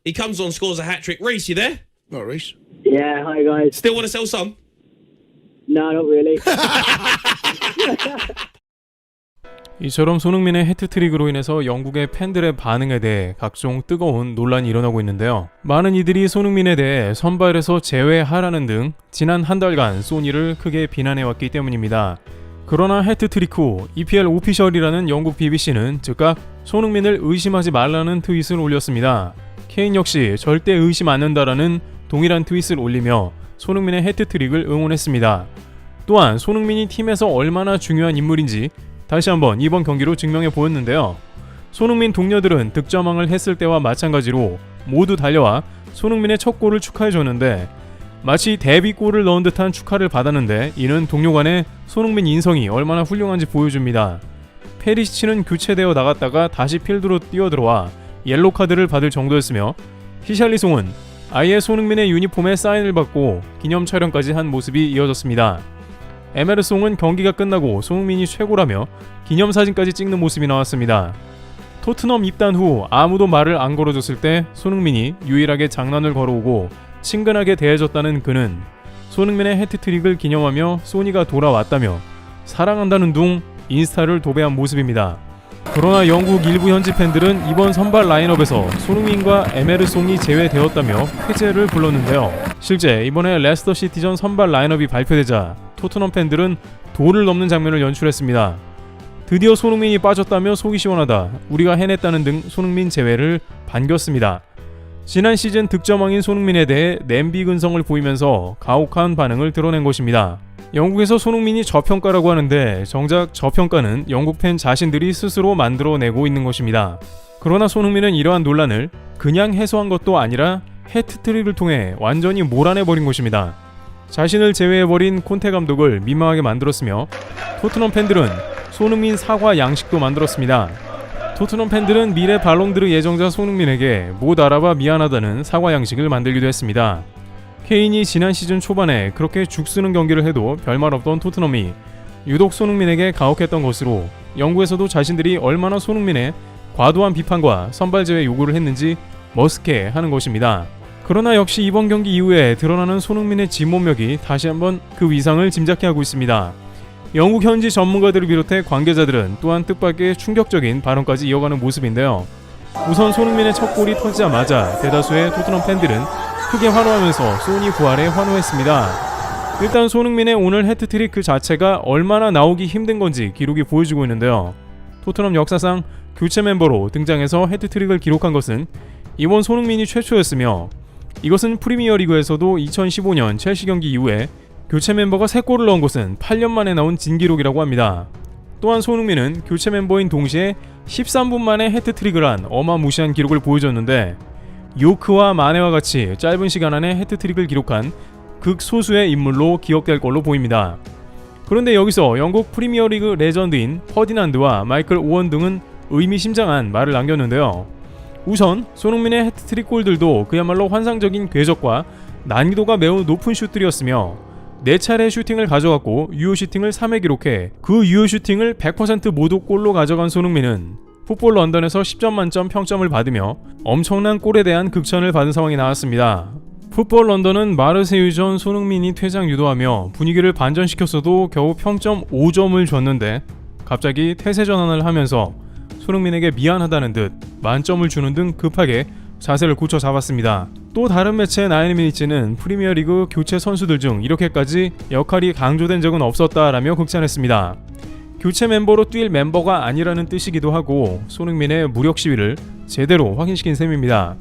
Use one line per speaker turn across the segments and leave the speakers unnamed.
He comes on, scores a hat-trick. Reece, you there?
Not Reece.
Yeah, hi guys.
Still want to sell some?
No, not really.
이처럼 손흥민의 해트트릭으로 인해서 영국의 팬들의 반응에 대해 각종 뜨거운 논란이 일어나고 있는데요. 많은 이들이 손흥민에 대해 선발에서 제외하라는 등 지난 한 달간 소니를 크게 비난해왔기 때문입니다. 그러나 해트트릭 후 EPL 오피셜이라는 영국 BBC는 즉각 손흥민을 의심하지 말라는 트윗을 올렸습니다. 케인 역시 절대 의심 않는다라는 동일한 트윗을 올리며 손흥민의 해트트릭을 응원했습니다. 또한 손흥민이 팀에서 얼마나 중요한 인물인지 다시 한번 이번 경기로 증명해 보였는데요. 손흥민 동료들은 득점왕을 했을 때와 마찬가지로 모두 달려와 손흥민의 첫 골을 축하해 줬는데 마치 데뷔골을 넣은 듯한 축하를 받았는데 이는 동료 간의 손흥민 인성이 얼마나 훌륭한지 보여줍니다. 페리시치는 교체되어 나갔다가 다시 필드로 뛰어들어와 옐로 카드를 받을 정도였으며 히샬리송은 아예 손흥민의 유니폼에 사인을 받고 기념 촬영까지 한 모습이 이어졌습니다. 에메르송은 경기가 끝나고 손흥민이 최고라며 기념사진까지 찍는 모습이 나왔습니다. 토트넘 입단 후 아무도 말을 안 걸어줬을 때 손흥민이 유일하게 장난을 걸어오고 친근하게 대해줬다는 그는 손흥민의 해트트릭을 기념하며 소니가 돌아왔다며 사랑한다는 둥 인스타를 도배한 모습입니다. 그러나 영국 일부 현지 팬들은 이번 선발 라인업에서 손흥민과 에메르송이 제외되었다며 쾌재를 불렀는데요. 실제 이번에 레스터 시티전 선발 라인업이 발표되자 토트넘 팬들은 도를 넘는 장면을 연출했습니다. 드디어 손흥민이 빠졌다며 속이 시원하다, 우리가 해냈다는 등 손흥민 제외를 반겼습니다. 지난 시즌 득점왕인 손흥민에 대해 냄비 근성을 보이면서 가혹한 반응을 드러낸 것입니다. 영국에서 손흥민이 저평가라고 하는데 정작 저평가는 영국 팬 자신들이 스스로 만들어내고 있는 것입니다. 그러나 손흥민은 이러한 논란을 그냥 해소한 것도 아니라 해트트릭을 통해 완전히 몰아내버린 것입니다. 자신을 제외해버린 콘테 감독을 민망하게 만들었으며 토트넘 팬들은 손흥민 사과 양식도 만들었습니다. 토트넘 팬들은 미래 발롱드르 예정자 손흥민에게 못 알아봐 미안하다는 사과 양식을 만들기도 했습니다. 케인이 지난 시즌 초반에 그렇게 죽쓰는 경기를 해도 별말 없던 토트넘이 유독 손흥민에게 가혹했던 것으로 영국에서도 자신들이 얼마나 손흥민의 과도한 비판과 선발 제외 요구를 했는지 머쓱해하는 것입니다. 그러나 역시 이번 경기 이후에 드러나는 손흥민의 진몸력이 다시 한번 그 위상을 짐작케 하고 있습니다. 영국 현지 전문가들을 비롯해 관계자들은 또한 뜻밖의 충격적인 발언까지 이어가는 모습인데요. 우선 손흥민의 첫 골이 터지자마자 대다수의 토트넘 팬들은 크게 환호하면서 소니 부활에 환호했습니다. 일단 손흥민의 오늘 해트트릭 그 자체가 얼마나 나오기 힘든 건지 기록이 보여주고 있는데요. 토트넘 역사상 교체 멤버로 등장해서 해트트릭을 기록한 것은 이번 손흥민이 최초였으며 이것은 프리미어리그에서도 2015년 첼시 경기 이후에 교체 멤버가 3골을 넣은 것은 8년 만에 나온 진기록이라고 합니다. 또한 손흥민은 교체 멤버인 동시에 13분 만에 해트트릭을 한 어마무시한 기록을 보여줬는데 요크와 마네와 같이 짧은 시간 안에 해트트릭을 기록한 극소수의 인물로 기억될 걸로 보입니다. 그런데 여기서 영국 프리미어리그 레전드인 퍼디난드와 마이클 오원 등은 의미심장한 말을 남겼는데요. 우선 손흥민의 해트트릭 골들도 그야말로 환상적인 궤적과 난이도가 매우 높은 슛들이었으며 4차례 슈팅을 가져갔고 유효 슈팅을 3회 기록해 그 유효 슈팅을 100% 모두 골로 가져간 손흥민은 풋볼 런던에서 10점 만점 평점을 받으며 엄청난 골에 대한 극찬을 받은 상황이 나왔습니다. 풋볼 런던은 마르세유 전 손흥민이 퇴장 유도하며 분위기를 반전시켰어도 겨우 평점 5점을 줬는데 갑자기 태세 전환을 하면서 손흥민에게 미안하다는 듯 만점을 주는 등 급하게 자세를 고쳐 잡았습니다. 또 다른 매체 나인미니츠는 프리미어리그 교체 선수들 중 이렇게까지 역할이 강조된 적은 없었다라며 극찬했습니다. 교체 멤버로 뛸 멤버가 아니라는 뜻이기도 하고 손흥민의 무력 시위를 제대로 확인시킨 셈입니다.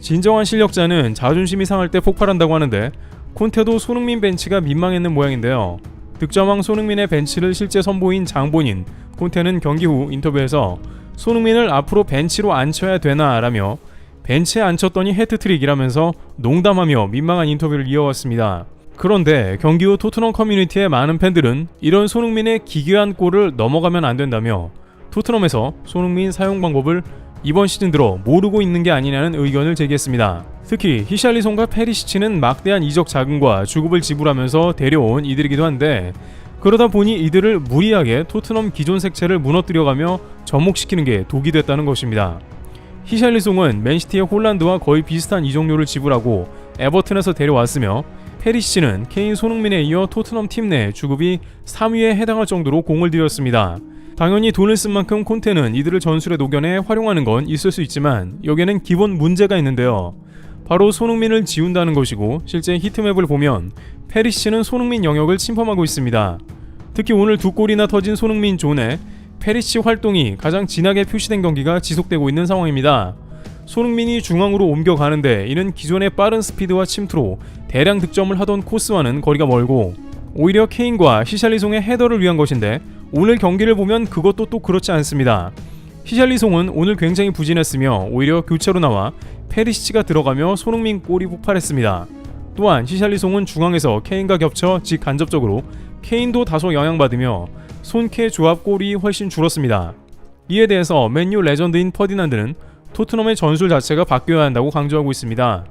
진정한 실력자는 자존심이 상할 때 폭발한다고 하는데 콘테도 손흥민 벤치가 민망했는 모양인데요. 득점왕 손흥민의 벤치를 실제 선보인 장본인 콘테는 경기 후 인터뷰에서 손흥민을 앞으로 벤치로 앉혀야 되나 라며 벤치에 앉혔더니 해트트릭이라면서 농담하며 민망한 인터뷰를 이어왔습니다. 그런데 경기 후 토트넘 커뮤니티의 많은 팬들은 이런 손흥민의 기괴한 골을 넘어가면 안 된다며 토트넘에서 손흥민 사용 방법을 이번 시즌 들어 모르고 있는 게 아니냐는 의견을 제기했습니다. 특히 히샬리송과 페리시치는 막대한 이적 자금과 주급을 지불하면서 데려온 이들이기도 한데 그러다 보니 이들을 무리하게 토트넘 기존 색채를 무너뜨려가며 접목시키는 게 독이 됐다는 것입니다. 히샬리송은 맨시티의 홀란드와 거의 비슷한 이적료를 지불하고 에버튼에서 데려왔으며 페리시치는 케인, 손흥민에 이어 토트넘 팀 내 주급이 3위에 해당할 정도로 공을 들였습니다. 당연히 돈을 쓴 만큼 콘테는 이들을 전술에 녹여내 활용하는 건 있을 수 있지만 여기에는 기본 문제가 있는데요. 바로 손흥민을 지운다는 것이고, 실제 히트맵을 보면 페리시치는 손흥민 영역을 침범하고 있습니다. 특히 오늘 2골이나 터진 손흥민 존에 페리시치 활동이 가장 진하게 표시된 경기가 지속되고 있는 상황입니다. 손흥민이 중앙으로 옮겨가는데 이는 기존의 빠른 스피드와 침투로 대량 득점을 하던 코스와는 거리가 멀고, 오히려 케인과 히샬리송의 헤더를 위한 것인데 오늘 경기를 보면 그것도 또 그렇지 않습니다. 히샬리송은 오늘 굉장히 부진했으며 오히려 교체로 나와 페리시치가 들어가며 손흥민 골이 폭발했습니다. 또한 히샬리송은 중앙에서 케인과 겹쳐 직간접적으로 케인도 다소 영향받으며 손케 조합 골이 훨씬 줄었습니다. 이에 대해서 맨유 레전드인 퍼디난드는 토트넘의 전술 자체가 바뀌어야 한다고 강조하고 있습니다.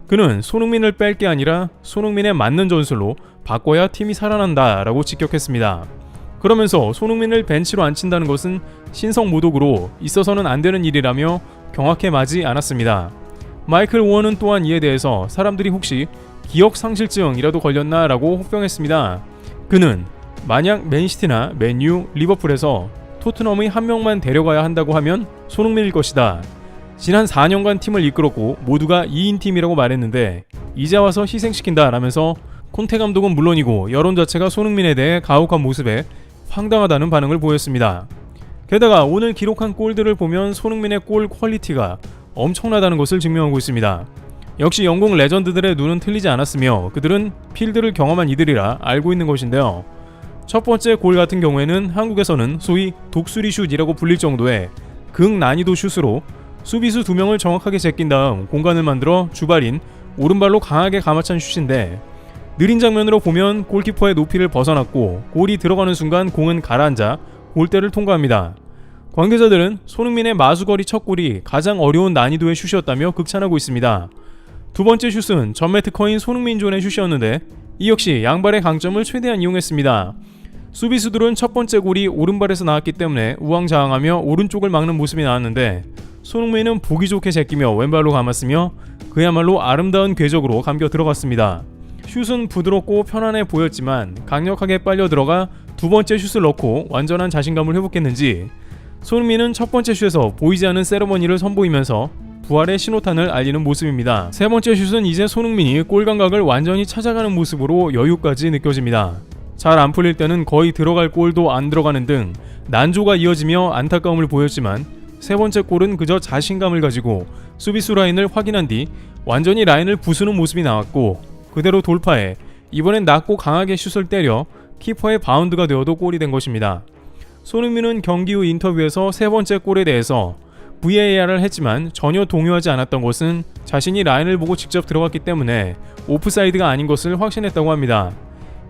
그는 손흥민을 뺄 게 아니라 손흥민에 맞는 전술로 바꿔야 팀이 살아난다 라고 직격했습니다. 그러면서 손흥민을 벤치로 앉힌다는 것은 신성모독으로 있어서는 안 되는 일이라며 경악해 마지 않았습니다. 마이클 오원은 또한 이에 대해서 사람들이 혹시 기억상실증이라도 걸렸나 라고 혹평했습니다. 그는 만약 맨시티나 맨유, 리버풀에서 토트넘의 한 명만 데려가야 한다고 하면 손흥민일 것이다. 지난 4년간 팀을 이끌었고 모두가 2인 팀이라고 말했는데 이제 와서 희생시킨다 라면서 콘테 감독은 물론이고 여론 자체가 손흥민에 대해 가혹한 모습에 황당하다는 반응을 보였습니다. 게다가 오늘 기록한 골들을 보면 손흥민의 골 퀄리티가 엄청나다는 것을 증명하고 있습니다. 역시 영국 레전드들의 눈은 틀리지 않았으며 그들은 필드를 경험한 이들이라 알고 있는 것인데요. 첫 번째 골 같은 경우에는 한국에서는 소위 독수리 슛이라고 불릴 정도의 극난이도 슛으로 수비수 2명을 정확하게 제낀 다음 공간을 만들어 주발인 오른발로 강하게 감아찬 슛인데, 느린 장면으로 보면 골키퍼의 높이를 벗어났고 골이 들어가는 순간 공은 가라앉아 골대를 통과합니다. 관계자들은 손흥민의 마수거리 첫 골이 가장 어려운 난이도의 슛이었다며 극찬하고 있습니다. 두 번째 슛은 전매 특허인 손흥민 존의 슛이었는데 이 역시 양발의 강점을 최대한 이용했습니다. 수비수들은 첫 번째 골이 오른발에서 나왔기 때문에 우왕좌왕하며 오른쪽을 막는 모습이 나왔는데 손흥민은 보기 좋게 제끼며 왼발로 감았으며 그야말로 아름다운 궤적으로 감겨 들어갔습니다. 슛은 부드럽고 편안해 보였지만 강력하게 빨려 들어가 두 번째 슛을 넣고 완전한 자신감을 회복했는지 손흥민은 첫 번째 슛에서 보이지 않는 세레머니를 선보이면서 부활의 신호탄을 알리는 모습입니다. 세 번째 슛은 이제 손흥민이 골 감각을 완전히 찾아가는 모습으로 여유까지 느껴집니다. 잘 안 풀릴 때는 거의 들어갈 골도 안 들어가는 등 난조가 이어지며 안타까움을 보였지만 세 번째 골은 그저 자신감을 가지고 수비수 라인을 확인한 뒤 완전히 라인을 부수는 모습이 나왔고 그대로 돌파해 이번엔 낮고 강하게 슛을 때려 키퍼의 바운드가 되어도 골이 된 것입니다. 손흥민은 경기 후 인터뷰에서 세 번째 골에 대해서 VAR을 했지만 전혀 동요하지 않았던 것은 자신이 라인을 보고 직접 들어갔기 때문에 오프사이드가 아닌 것을 확신했다고 합니다.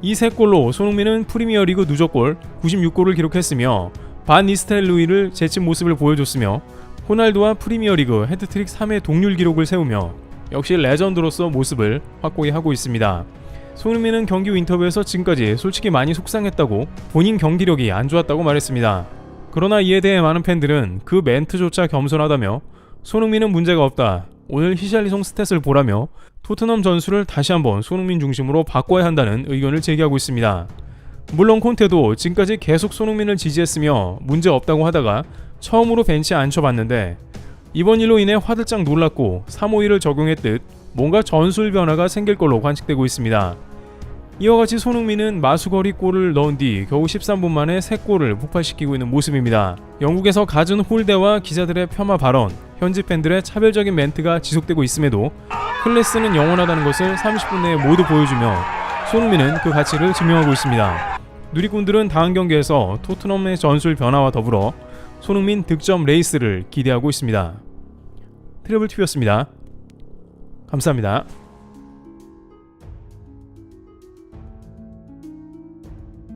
이 세 골로 손흥민은 프리미어리그 누적골 96골을 기록했으며 반 니스텔루이를 제친 모습을 보여줬으며 호날두와 프리미어리그 헤트트릭 3회 동률 기록을 세우며 역시 레전드로서 모습을 확고히 하고 있습니다. 손흥민은 경기 후 인터뷰에서 지금까지 솔직히 많이 속상했다고 본인 경기력이 안 좋았다고 말했습니다. 그러나 이에 대해 많은 팬들은 그 멘트조차 겸손하다며 손흥민은 문제가 없다, 오늘 히샬리송 스탯을 보라며 토트넘 전술을 다시 한번 손흥민 중심으로 바꿔야 한다는 의견을 제기하고 있습니다. 물론 콘테도 지금까지 계속 손흥민을 지지했으며 문제없다고 하다가 처음으로 벤치에 앉혀봤는데 이번 일로 인해 화들짝 놀랐고 351을 적용했듯 뭔가 전술 변화가 생길 걸로 관측되고 있습니다. 이와 같이 손흥민은 마수거리 골을 넣은 뒤 겨우 13분 만에 3골을 폭발시키고 있는 모습입니다. 영국에서 갖은 홀대와 기자들의 폄하 발언, 현지 팬들의 차별적인 멘트가 지속되고 있음에도 클래스는 영원하다는 것을 30분 내에 모두 보여주며 손흥민은 그 가치를 증명하고 있습니다. 누리꾼들은 다음 경기에서 토트넘의 전술 변화와 더불어 손흥민 득점 레이스를 기대하고 있습니다. 트래블TV였습니다. 감사합니다.